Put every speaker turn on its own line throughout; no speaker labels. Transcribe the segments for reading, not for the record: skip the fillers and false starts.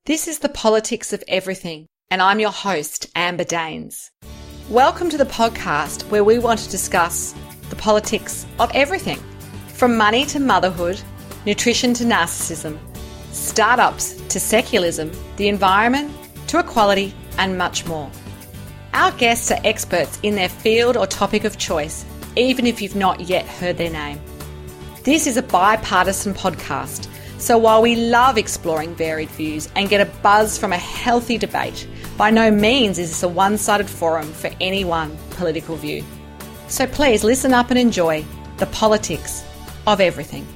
This is the politics of everything, and I'm your host, Amber Daines. Welcome to the podcast where we want to discuss the politics of everything, from money to motherhood, nutrition to narcissism, startups to secularism, the environment to equality, and much more. Our guests are experts in their field or topic of choice, even if you've not yet heard their name. This is a bipartisan podcast, so while we love exploring varied views and get a buzz from a healthy debate, by no means is this a one-sided forum for any one political view. So please listen up and enjoy the politics of everything.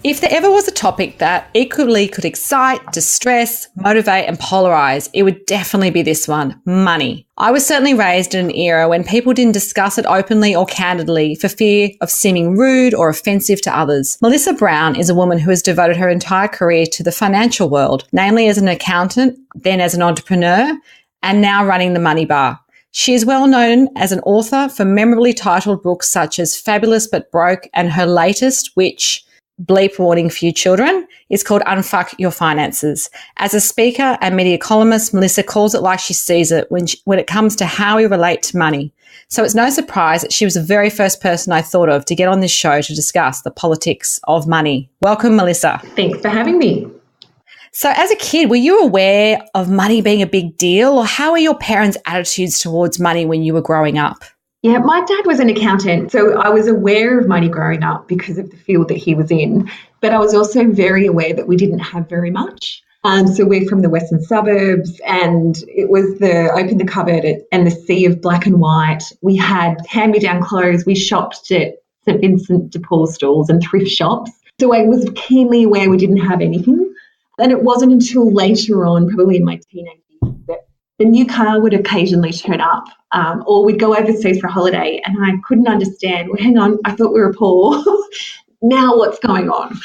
If there ever was a topic that equally could excite, distress, motivate and polarize, it would definitely be this one, money. I was certainly raised in an era when people didn't discuss it openly or candidly for fear of seeming rude or offensive to others. Melissa Browne is a woman who has devoted her entire career to the financial world, namely as an accountant, then as an entrepreneur, and now running the Money Barre. She is well known as an author for memorably titled books such as Fabulous But Broke, and her latest, which, bleep warning for you children, is called Unfuck Your Finances. As a speaker and media columnist, Melissa calls it like she sees it when it comes to how we relate to money. So it's no surprise that she was the very first person I thought of to get on this show to discuss the politics of money. Welcome, Melissa.
Thanks for having me.
So as a kid, were you aware of money being a big deal, or how were your parents' attitudes towards money when you were growing up?
Yeah, my dad was an accountant, so I was aware of money growing up because of the field that he was in, but I was also very aware that we didn't have very much. So we're from the western suburbs, and it was the open the cupboard and the sea of black and white. We had hand-me-down clothes. We shopped at St Vincent de Paul stores and thrift shops. So I was keenly aware we didn't have anything. And it wasn't until later on, probably in my teenage years, that the new car would occasionally turn up, or we'd go overseas for a holiday, and I couldn't understand, well, hang on, I thought we were poor. Now what's going on?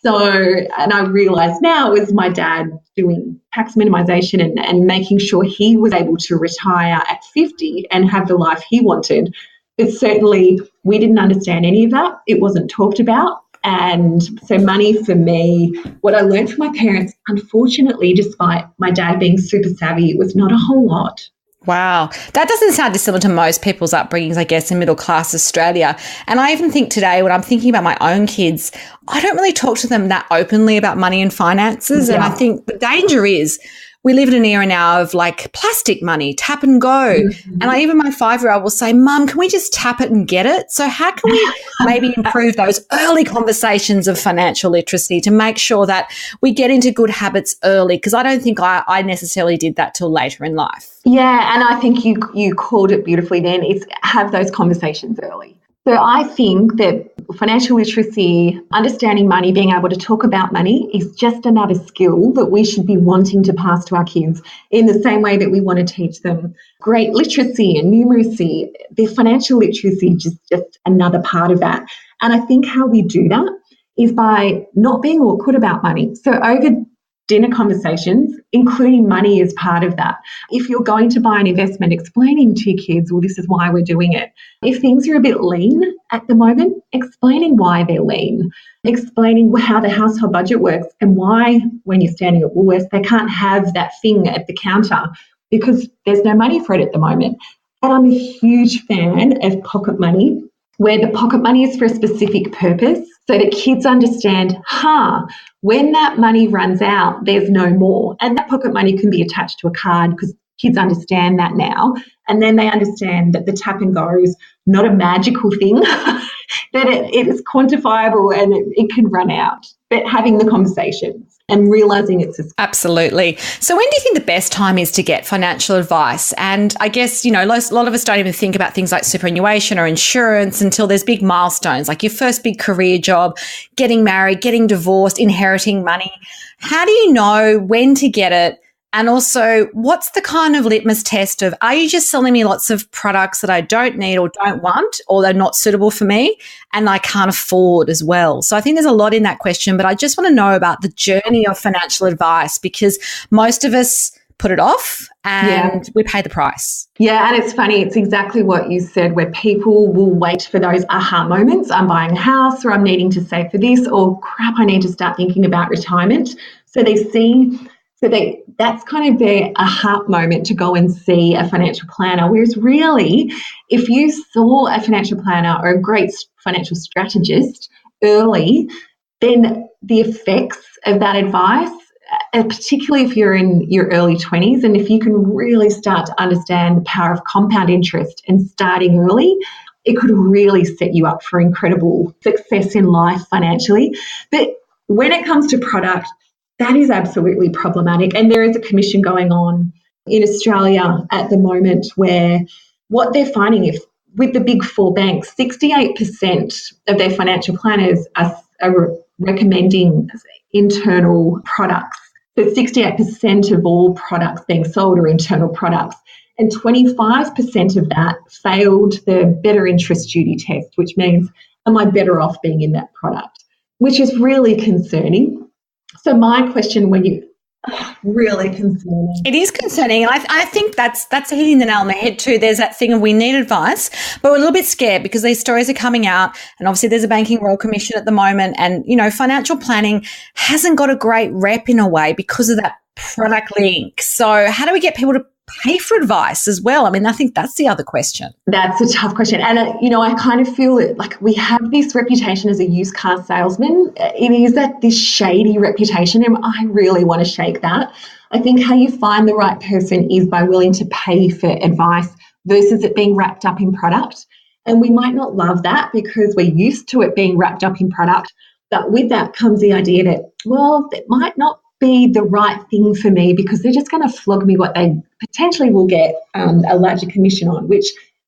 So, and I realised now it was my dad doing tax minimisation and making sure he was able to retire at 50 and have the life he wanted. But certainly we didn't understand any of that. It wasn't talked about. And so money for me, what I learned from my parents, unfortunately, despite my dad being super savvy, it was not a whole lot.
Wow. That doesn't sound dissimilar to most people's upbringings, I guess, in middle class Australia. And I even think today, when I'm thinking about my own kids, I don't really talk to them that openly about money and finances. Yeah. And I think the danger is we live in an era now of like plastic money, tap and go. Mm-hmm. And even my 5-year-old will say, Mum, can we just tap it and get it? So how can we maybe improve those early conversations of financial literacy to make sure that we get into good habits early? Because I don't think I necessarily did that till later in life.
Yeah, and I think you called it beautifully then, is have those conversations early. So I think that financial literacy, understanding money, being able to talk about money is just another skill that we should be wanting to pass to our kids in the same way that we want to teach them great literacy and numeracy. The financial literacy is just another part of that. And I think how we do that is by not being awkward about money. So over dinner conversations, including money as part of that. If you're going to buy an investment, explaining to your kids, well, this is why we're doing it. If things are a bit lean at the moment, explaining why they're lean, explaining how the household budget works and why when you're standing at Woolworths, they can't have that thing at the counter because there's no money for it at the moment. And I'm a huge fan of pocket money, where the pocket money is for a specific purpose so that kids understand, when that money runs out, there's no more. And that pocket money can be attached to a card because kids understand that now. And then they understand that the tap and go is not a magical thing, that it is quantifiable and it can run out. But having the conversations and realising it's
Absolutely. So when do you think the best time is to get financial advice? And I guess, a lot of us don't even think about things like superannuation or insurance until there's big milestones, like your first big career job, getting married, getting divorced, inheriting money. How do you know when to get it? And also, what's the kind of litmus test of, are you just selling me lots of products that I don't need or don't want, or they're not suitable for me and I can't afford as well? So I think there's a lot in that question, but I just want to know about the journey of financial advice, because most of us put it off and we pay the price.
Yeah, and it's funny, it's exactly what you said, where people will wait for those aha moments. I'm buying a house, or I'm needing to save for this, or crap, I need to start thinking about retirement. So that's kind of their aha moment to go and see a financial planner. Whereas really, if you saw a financial planner or a great financial strategist early, then the effects of that advice, particularly if you're in your early 20s, and if you can really start to understand the power of compound interest and starting early, it could really set you up for incredible success in life financially. But when it comes to product, that is absolutely problematic. And there is a commission going on in Australia at the moment where what they're finding, if with the big four banks, 68% of their financial planners are recommending internal products. So 68% of all products being sold are internal products. And 25% of that failed the better interest duty test, which means, am I better off being in that product? Which is really concerning. So my question really concerning.
It is concerning. And I think that's hitting the nail on the head too. There's that thing of we need advice, but we're a little bit scared because these stories are coming out, and obviously there's a banking royal commission at the moment, and, financial planning hasn't got a great rep in a way because of that product link. So how do we get people to pay for advice as well? I mean, I think that's the other question.
That's a tough question. And, I kind of feel like we have this reputation as a used car salesman. It is this shady reputation, and I really want to shake that. I think how you find the right person is by willing to pay for advice versus it being wrapped up in product. And we might not love that because we're used to it being wrapped up in product. But with that comes the idea that, it might not be the right thing for me because they're just going to flog me what they potentially will get a larger commission on, which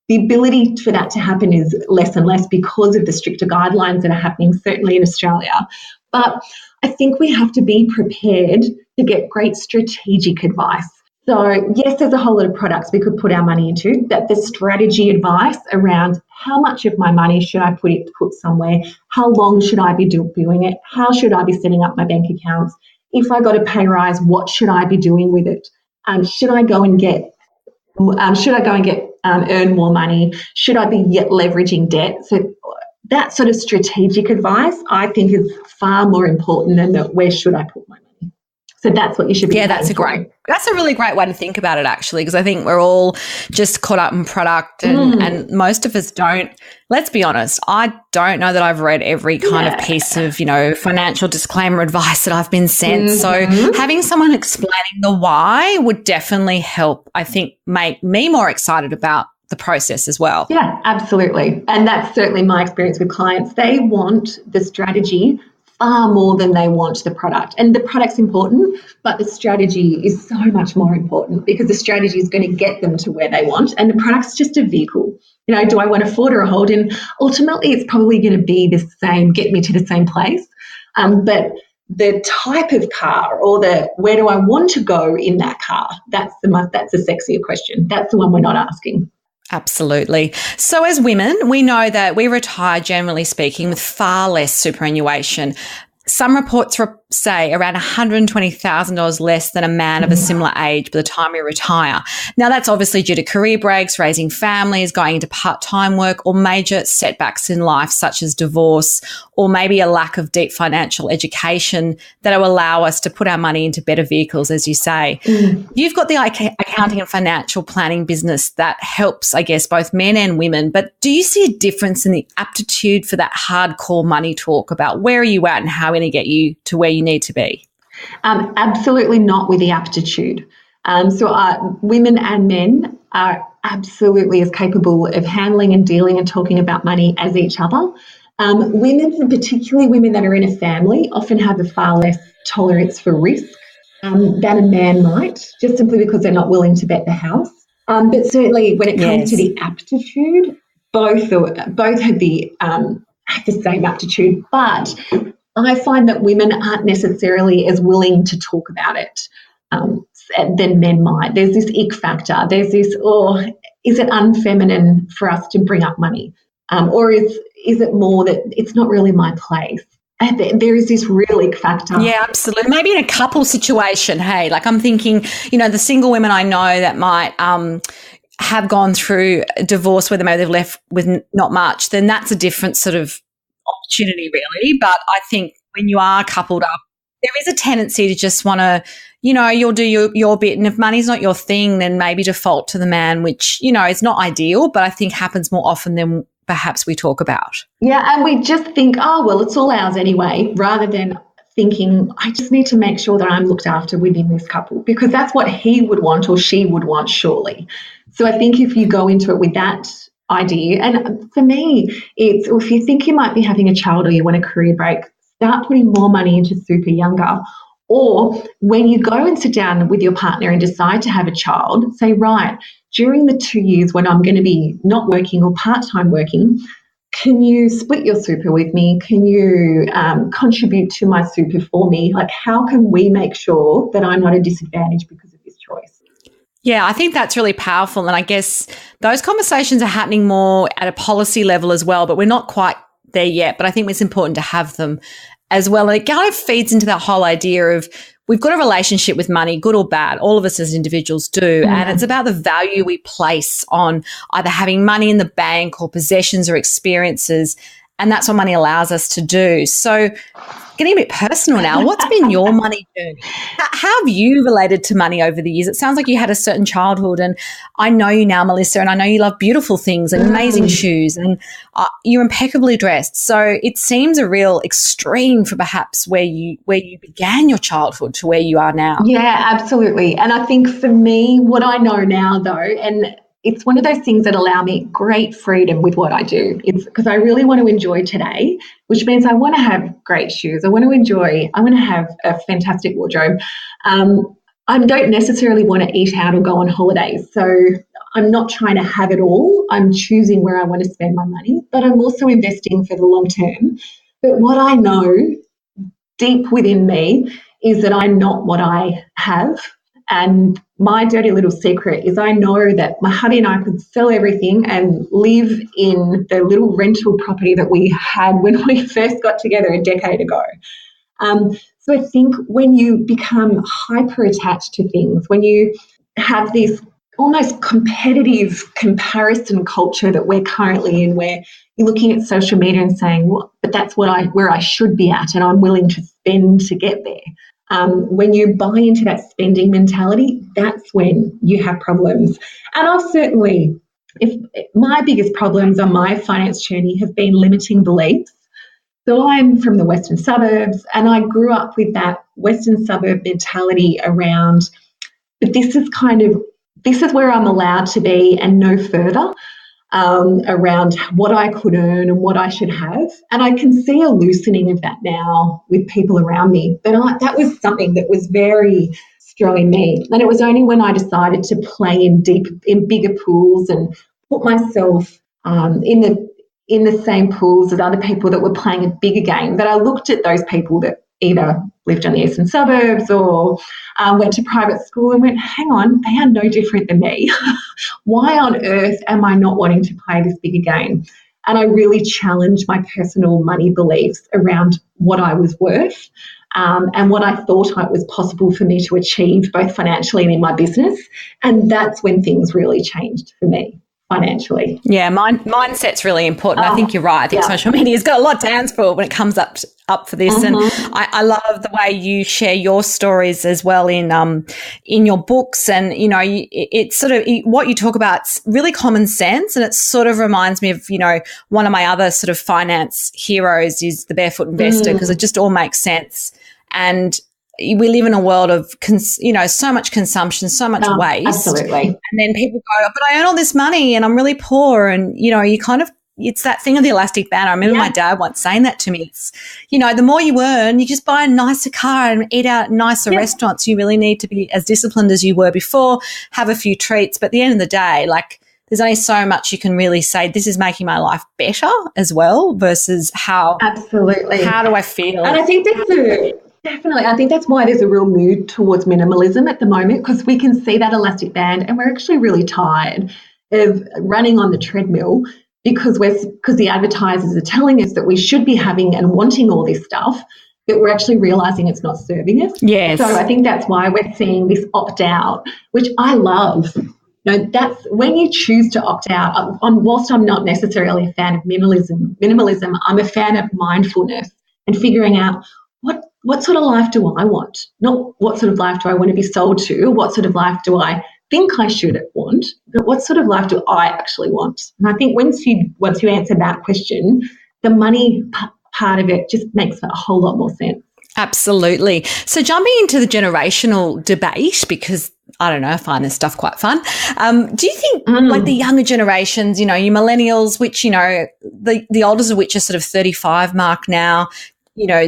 the ability for that to happen is less and less because of the stricter guidelines that are happening, certainly in Australia. But I think we have to be prepared to get great strategic advice. So yes, there's a whole lot of products we could put our money into, but the strategy advice around how much of my money should I put somewhere, how long should I be doing it, how should I be setting up my bank accounts, if I got a pay rise, what should I be doing with it? Should I go and get earn more money? Should I be yet leveraging debt? So that sort of strategic advice, I think, is far more important than where should I put my money. So that's what you should be.
Yeah, that's a really great way to think about it, actually, because I think we're all just caught up in product and most of us don't. Let's be honest, I don't know that I've read every kind of piece of, financial disclaimer advice that I've been sent. So having someone explaining the why would definitely help, I think, make me more excited about the process as well.
Yeah, absolutely. And that's certainly my experience with clients. They want the strategy far more than they want the product. And the product's important, but the strategy is so much more important because the strategy is going to get them to where they want. And the product's just a vehicle. Do I want a Ford or a Hold? And ultimately, it's probably going to be the same, get me to the same place. But the type of car or where do I want to go in that car, that's the sexier question. That's the one we're not asking.
Absolutely. So as women, we know that we retire, generally speaking, with far less superannuation. Some reports say around $120,000 less than a man of a similar age by the time we retire. Now, that's obviously due to career breaks, raising families, going into part-time work, or major setbacks in life, such as divorce, or maybe a lack of deep financial education that will allow us to put our money into better vehicles, as you say. You've got the accounting and financial planning business that helps, I guess, both men and women. But do you see a difference in the aptitude for that hardcore money talk about where are you at and how we're going to get you to where you need to be?
Absolutely not with the aptitude. So women and men are absolutely as capable of handling and dealing and talking about money as each other. Women, and particularly women that are in a family, often have a far less tolerance for risk than a man might, just simply because they're not willing to bet the house. But certainly when it comes to the aptitude, both have the same aptitude, but I find that women aren't necessarily as willing to talk about it than men might. There's this ick factor. There's this, is it unfeminine for us to bring up money? Or is it more that it's not really my place? There is this real ick factor.
Yeah, absolutely. Maybe in a couple situation, hey, like I'm thinking, the single women I know that might have gone through a divorce where they've left with not much, then that's a different sort of opportunity really. But I think when you are coupled up there is a tendency to just want to, you'll do your bit. And if money's not your thing, then maybe default to the man, which, is not ideal, but I think happens more often than perhaps we talk about.
Yeah, and we just think, oh, well, it's all ours anyway, rather than thinking, I just need to make sure that I'm looked after within this couple, because that's what he would want or she would want, surely. So I think if you go into it with that idea, and for me, it's if you think you might be having a child or you want a career break, start putting more money into super younger. Or when you go and sit down with your partner and decide to have a child, say, right, during the 2 years when I'm going to be not working or part-time working, can you split your super with me? Can you contribute to my super for me? Like, how can we make sure that I'm not a disadvantage because of this choice?
Yeah, I think that's really powerful. And I guess those conversations are happening more at a policy level as well, but we're not quite there yet. But I think it's important to have them as well. And it kind of feeds into that whole idea of we've got a relationship with money, good or bad. All of us as individuals do. And it's about the value we place on either having money in the bank or possessions or experiences. And that's what money allows us to do. So getting a bit personal now, what's been your money journey? How have you related to money over the years? It sounds like you had a certain childhood, and I know you now, Melissa, and I know you love beautiful things and amazing shoes, and you're impeccably dressed. So it seems a real extreme for perhaps where you began your childhood to where you are now.
Yeah, absolutely. And I think for me, what I know now though, and it's one of those things that allow me great freedom with what I do. It's because I really want to enjoy today, which means I want to have great shoes. I want to have a fantastic wardrobe. I don't necessarily want to eat out or go on holidays. So I'm not trying to have it all. I'm choosing where I want to spend my money, but I'm also investing for the long term. But what I know deep within me is that I'm not what I have. And my dirty little secret is I know that my hubby and I could sell everything and live in the little rental property that we had when we first got together a decade ago. So I think when you become hyper attached to things, when you have this almost competitive comparison culture that we're currently in, where you're looking at social media and saying, well, but that's where I should be at, and I'm willing to spend to get there. When you buy into that spending mentality, that's when you have problems. And I've certainly, if my biggest problems on my finance journey have been limiting beliefs. So I'm from the Western suburbs, and I grew up with that Western suburb mentality around, but this is where I'm allowed to be and no further. Around what I could earn and what I should have. And I can see a loosening of that now with people around me. But that was something that was very strong in me. And it was only when I decided to play in bigger pools and put myself in the same pools as other people that were playing a bigger game that I looked at those people that either lived in the eastern suburbs or went to private school and went, hang on, they are no different than me. Why on earth am I not wanting to play this bigger game? And I really challenged my personal money beliefs around what I was worth and what I thought it was possible for me to achieve both financially and in my business. And that's when things really changed for me. Financially.
Yeah, mindset's really important. I think you're right. I think social media's got a lot to answer for when it comes up for this. And I love the way you share your stories as well in your books. And, it's sort of what you talk about, it's really common sense. And it sort of reminds me of, one of my other sort of finance heroes is the Barefoot Investor, because it just all makes sense. And we live in a world of, so much consumption, so much waste.
Absolutely.
And then people go, but I earn all this money and I'm really poor. And, you kind of, it's that thing of the elastic band. I remember my dad once saying that to me. It's, the more you earn, you just buy a nicer car and eat out at nicer restaurants. You really need to be as disciplined as you were before, have a few treats. But at the end of the day, there's only so much you can really say, this is making my life better as well versus how do I feel?
And I think definitely. I think that's why there's a real mood towards minimalism at the moment, because we can see that elastic band and we're actually really tired of running on the treadmill because the advertisers are telling us that we should be having and wanting all this stuff, but we're actually realising it's not serving us.
Yes.
So I think that's why we're seeing this opt-out, which I love. That's when you choose to opt out. Whilst I'm not necessarily a fan of minimalism, I'm a fan of mindfulness and figuring out what sort of life do I want? Not what sort of life do I want to be sold to? What sort of life do I think I should want? But what sort of life do I actually want? And I think once you answer that question, the money part of it just makes a whole lot more sense.
Absolutely. So jumping into the generational debate, because I don't know, I find this stuff quite fun. Do you think like the younger generations, you millennials, which, the oldest of which are sort of 35 mark now,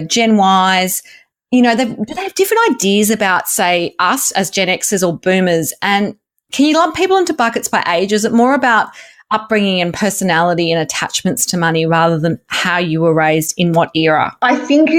Gen Ys, do they have different ideas about, say, us as Gen Xers or boomers? And can you lump people into buckets by age? Is it more about upbringing and personality and attachments to money rather than how you were raised in what era?
I think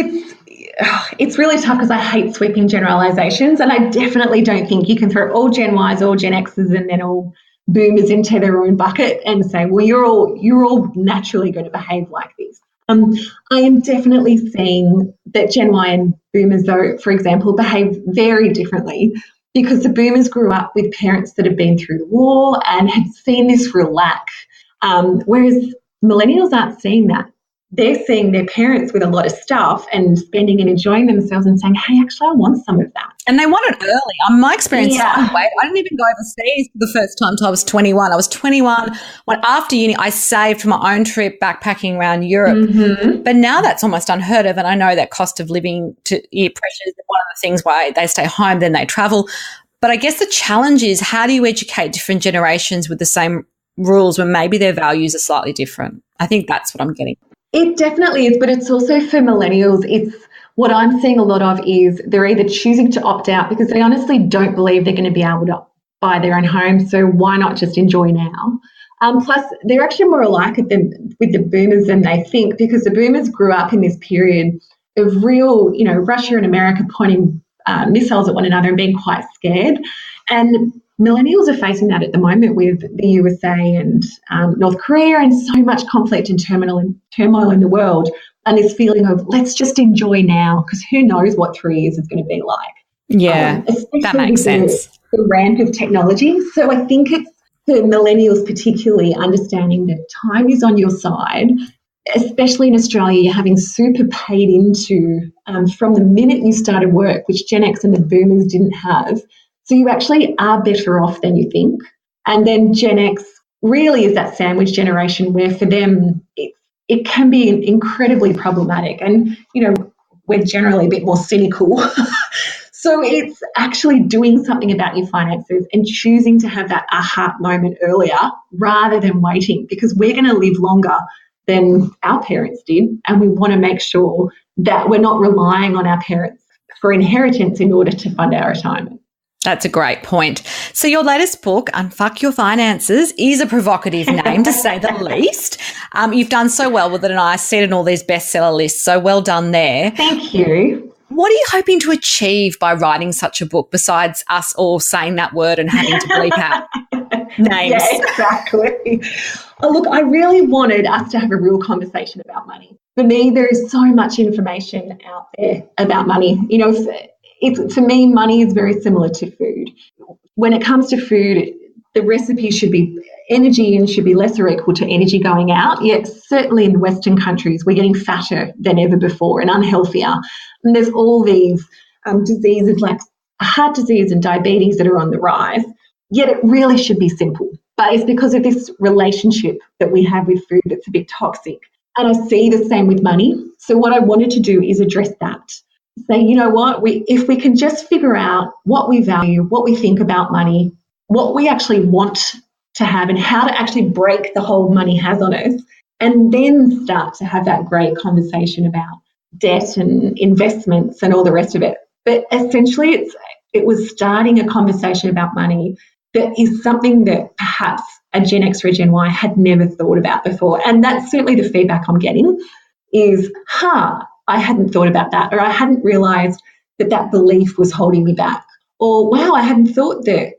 it's really tough because I hate sweeping generalizations, and I definitely don't think you can throw all Gen Ys, all Gen Xs, and then all boomers into their own bucket and say, well, you're all naturally going to behave like this. I am definitely seeing that Gen Y and boomers, though, for example, behave very differently because the boomers grew up with parents that had been through the war and had seen this real lack, whereas millennials aren't seeing that. They're seeing their parents with a lot of stuff and spending and enjoying themselves and saying, hey, actually, I want some of that.
And they want it early. My experience, I didn't even go overseas for the first time until I was 21. I was 21 when after uni I saved for my own trip backpacking around Europe. Mm-hmm. But now that's almost unheard of, and I know that cost of living pressures is one of the things why they stay home, then they travel. But I guess the challenge is, how do you educate different generations with the same rules when maybe their values are slightly different? I think that's what I'm getting.
It definitely is, but it's also for millennials. It's what I'm seeing a lot of is they're either choosing to opt out because they honestly don't believe they're going to be able to buy their own home. So why not just enjoy now? Plus, they're actually more alike with the boomers than they think, because the boomers grew up in this period of real, Russia and America pointing missiles at one another and being quite scared. And millennials are facing that at the moment with the USA and North Korea and so much conflict and turmoil in the world, and this feeling of let's just enjoy now because who knows what 3 years is going to be like.
Yeah, that makes sense.
The ramp of technology. So I think it's for millennials particularly understanding that time is on your side, especially in Australia. You're having super paid into from the minute you started work, which Gen X and the boomers didn't have. So you actually are better off than you think. And then Gen X really is that sandwich generation where for them it can be incredibly problematic. And, we're generally a bit more cynical. So it's actually doing something about your finances and choosing to have that aha moment earlier rather than waiting, because we're going to live longer than our parents did. And we want to make sure that we're not relying on our parents for inheritance in order to fund our retirement.
That's a great point. So your latest book, Unfuck Your Finances, is a provocative name to say the least. You've done so well with it, and I see it in all these bestseller lists, so well done there.
Thank you.
What are you hoping to achieve by writing such a book, besides us all saying that word and having to bleep out names?
Yeah, exactly. Oh, look, I really wanted us to have a real conversation about money. For me, there is so much information out there about money. For me, money is very similar to food. When it comes to food, the recipe should be energy and should be less or equal to energy going out. Yet certainly in Western countries, we're getting fatter than ever before and unhealthier. And there's all these diseases like heart disease and diabetes that are on the rise. Yet it really should be simple. But it's because of this relationship that we have with food that's a bit toxic. And I see the same with money. So what I wanted to do is address that. Say, you know what, if we can just figure out what we value, what we think about money, what we actually want to have, and how to actually break the hold money has on us, and then start to have that great conversation about debt and investments and all the rest of it. But essentially, it was starting a conversation about money that is something that perhaps a Gen X or a Gen Y had never thought about before. And that's certainly the feedback I'm getting is, I hadn't thought about that, or I hadn't realised that belief was holding me back, or wow, I hadn't thought that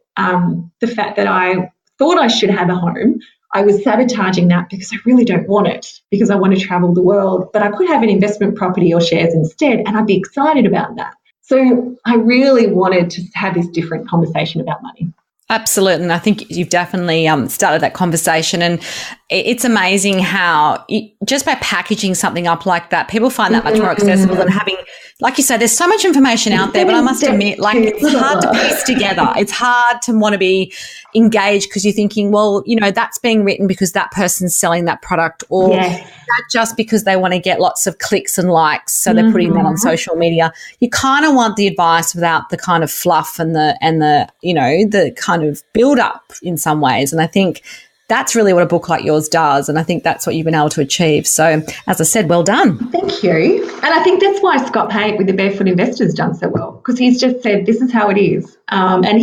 the fact that I thought I should have a home, I was sabotaging that because I really don't want it, because I want to travel the world, but I could have an investment property or shares instead, and I'd be excited about that. So I really wanted to have this different conversation about money.
Absolutely. And I think you've definitely started that conversation. And it's amazing how just by packaging something up like that, people find that much more accessible than having, like you say, there's so much information out there, but I must admit, like, it's hard to piece together. It's hard to want to be engaged because you're thinking, well, you know, that's being written because that person's selling that product, or that just because they want to get lots of clicks and likes, so they're putting that on social media. You kind of want the advice without the kind of fluff and the you know, the kind of build up in some ways. And I think that's really what a book like yours does, and I think that's what you've been able to achieve. So, as I said, well done.
Thank you. And I think that's why Scott Pate with the Barefoot Investor's done so well, because he's just said this is how it is. And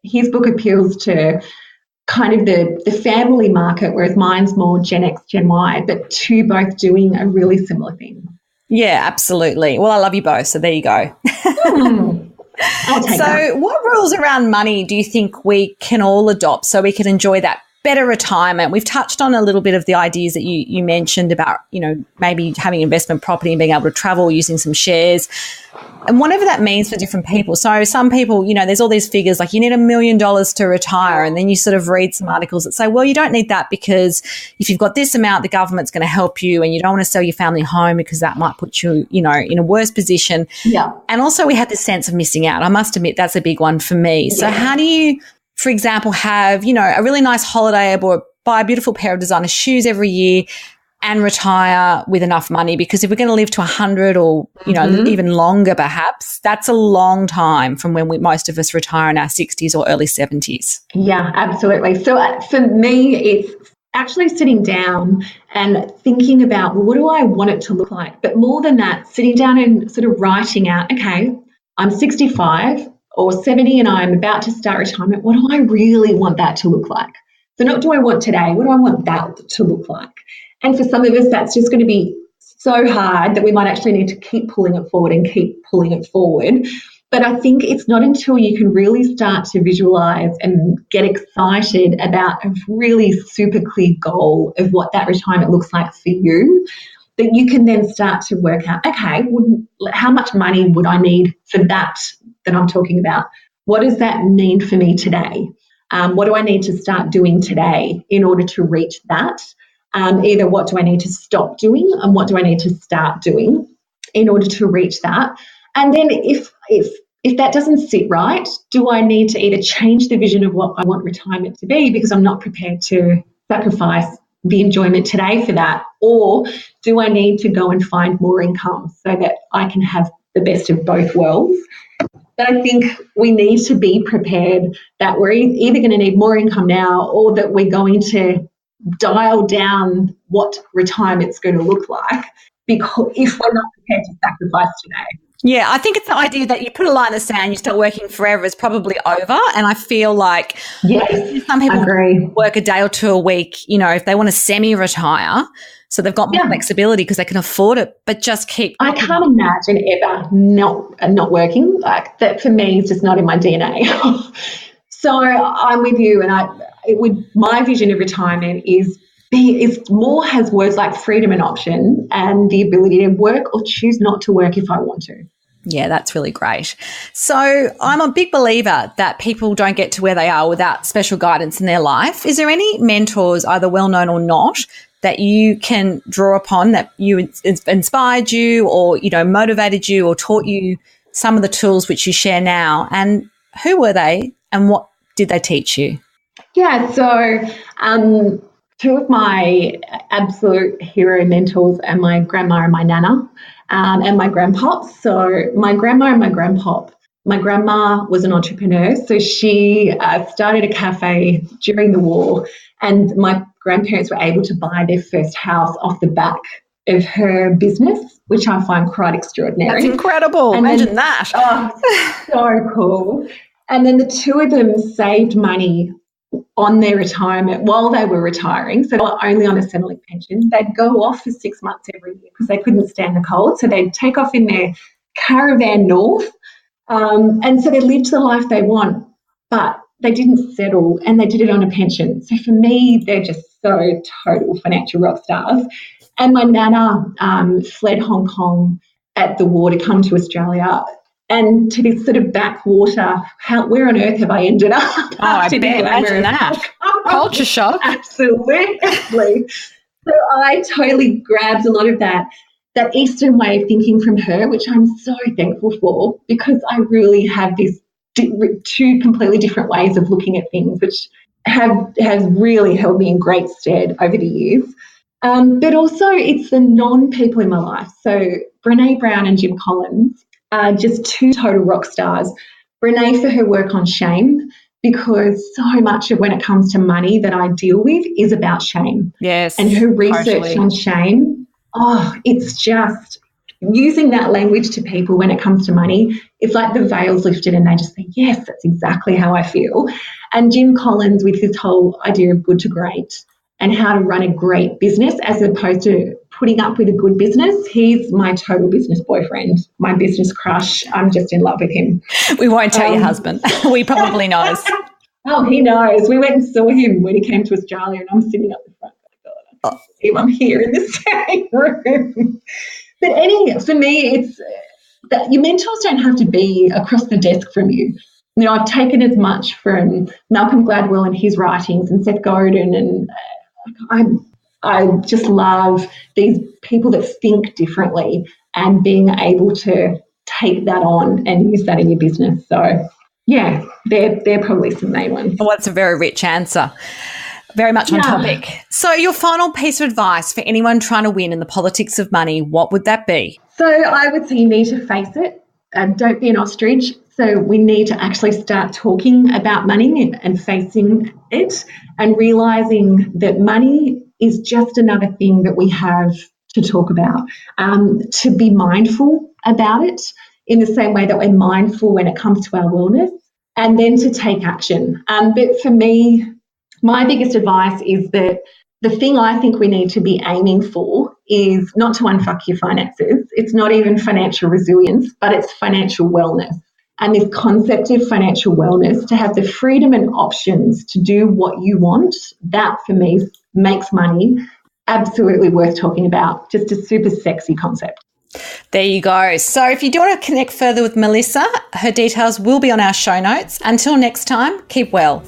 his book appeals to kind of the family market, whereas mine's more Gen X, Gen Y, but two both doing a really similar thing.
Yeah, absolutely. Well, I love you both, so there you go.
I'll take that.
What rules around money do you think we can all adopt so we can enjoy that better retirement? We've touched on a little bit of the ideas that you mentioned about, you know, maybe having investment property and being able to travel using some shares and whatever that means for different people. So some people, you know, there's all these figures like you need $1 million to retire, and then you sort of read some articles that say, well, you don't need that because if you've got this amount, the government's going to help you, and you don't want to sell your family home because that might put you, you know, in a worse position.
Yeah.
And also we had this sense of missing out. I must admit that's a big one for me. So how do you, for example, have, you know, a really nice holiday or buy a beautiful pair of designer shoes every year and retire with enough money? Because if we're going to live to 100 or, you know, even longer perhaps, that's a long time from when most of us retire in our 60s or early 70s.
Yeah, absolutely. So for me, it's actually sitting down and thinking about, well, what do I want it to look like? But more than that, sitting down and sort of writing out, okay, I'm 65 or 70 and I'm about to start retirement. What do I really want that to look like? So not do I want today, what do I want that to look like? And for some of us, that's just going to be so hard that we might actually need to keep pulling it forward and keep pulling it forward. But I think it's not until you can really start to visualize and get excited about a really super clear goal of what that retirement looks like for you, that you can then start to work out, okay, how much money would I need for that I'm talking about? What does that mean for me today? What do I need to start doing today in order to reach that? Either what do I need to stop doing and what do I need to start doing in order to reach that? And then if that doesn't sit right, do I need to either change the vision of what I want retirement to be because I'm not prepared to sacrifice the enjoyment today for that? Or do I need to go and find more income so that I can have the best of both worlds? But I think we need to be prepared that we're either going to need more income now or that we're going to dial down what retirement's going to look like, because if we're not prepared to sacrifice today.
Yeah, I think it's the idea that you put a line in the sand, you start working forever is probably over. And I feel like some people work a day or two a week, you know, if they want to semi-retire, so they've got more flexibility because they can afford it, but just keep.
I can't imagine ever not working. Like that for me is just not in my DNA. So I'm with you, and my vision of retirement is more has words like freedom and option and the ability to work or choose not to work if I want to.
Yeah, that's really great. So I'm a big believer that people don't get to where they are without special guidance in their life. Is there any mentors, either well-known or not, that you can draw upon that you inspired you or, you know, motivated you or taught you some of the tools which you share now? And who were they and what did they teach you?
Yeah, so two of my absolute hero mentors are my grandma and my nana, and my grandpop. So my grandma and my grandpop. My grandma was an entrepreneur, so she started a cafe during the war, and my grandparents were able to buy their first house off the back of her business, which I find quite extraordinary.
That's incredible. And imagine that.
Oh, so cool. And then the two of them saved money on their retirement while they were retiring. So they were only on a Centrelink pension. They'd go off for 6 months every year because they couldn't stand the cold. So they'd take off in their caravan north. And so they lived the life they want, but they didn't settle and they did it on a pension. So for me, they're just so total financial rock stars. And my nana fled Hong Kong at the war to come to Australia. and to this sort of backwater, where on earth have I ended up?
Oh, I bet. Imagine that. Culture shock.
Absolutely. So I totally grabbed a lot of that Eastern way of thinking from her, which I'm so thankful for, because I really have these two completely different ways of looking at things, which has really held me in great stead over the years. But also it's the non-people in my life. So Melissa Browne and Jim Collins are just two total rock stars. Brene for her work on shame, because so much of when it comes to money that I deal with is about shame.
Yes.
And her research on shame, it's just using that language to people when it comes to money. It's like the veil's lifted and they just say, yes, that's exactly how I feel. And Jim Collins with his whole idea of good to great and how to run a great business as opposed to putting up with a good business. He's my total business boyfriend, my business crush. I'm just in love with him.
We won't tell your husband. He probably knows.
Oh, he knows. We went and saw him when he came to Australia, and I'm sitting up the front. Oh, God, I see him. I'm here in the same room. But for me, it's that your mentors don't have to be across the desk from you. You know, I've taken as much from Malcolm Gladwell and his writings and Seth Godin, and I just love these people that think differently and being able to take that on and use that in your business. So, yeah, they're probably some main ones.
Well, that's a very rich answer. Very much on topic. So your final piece of advice for anyone trying to win in the politics of money, what would that be?
So I would say you need to face it. Don't be an ostrich. So we need to actually start talking about money and facing it and realising that money is just another thing that we have to talk about, to be mindful about it in the same way that we're mindful when it comes to our wellness, and then to take action. But for me, my biggest advice is that the thing I think we need to be aiming for is not to unfuck your finances. It's not even financial resilience, but it's financial wellness. And this concept of financial wellness, to have the freedom and options to do what you want, that for me makes money absolutely worth talking about. Just a super sexy concept.
There you go. So if you do want to connect further with Melissa, her details will be on our show notes. Until next time, keep well.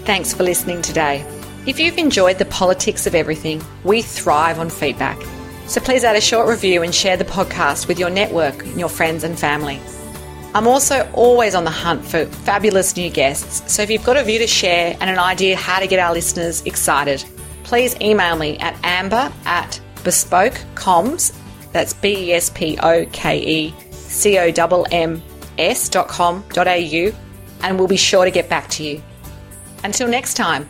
Thanks for listening today. If you've enjoyed the politics of everything, we thrive on feedback. So please add a short review and share the podcast with your network and your friends and family. I'm also always on the hunt for fabulous new guests. So if you've got a view to share and an idea how to get our listeners excited, please email me at amber@bespokecoms, that's bespokecoms.com.au, and we'll be sure to get back to you. Until next time.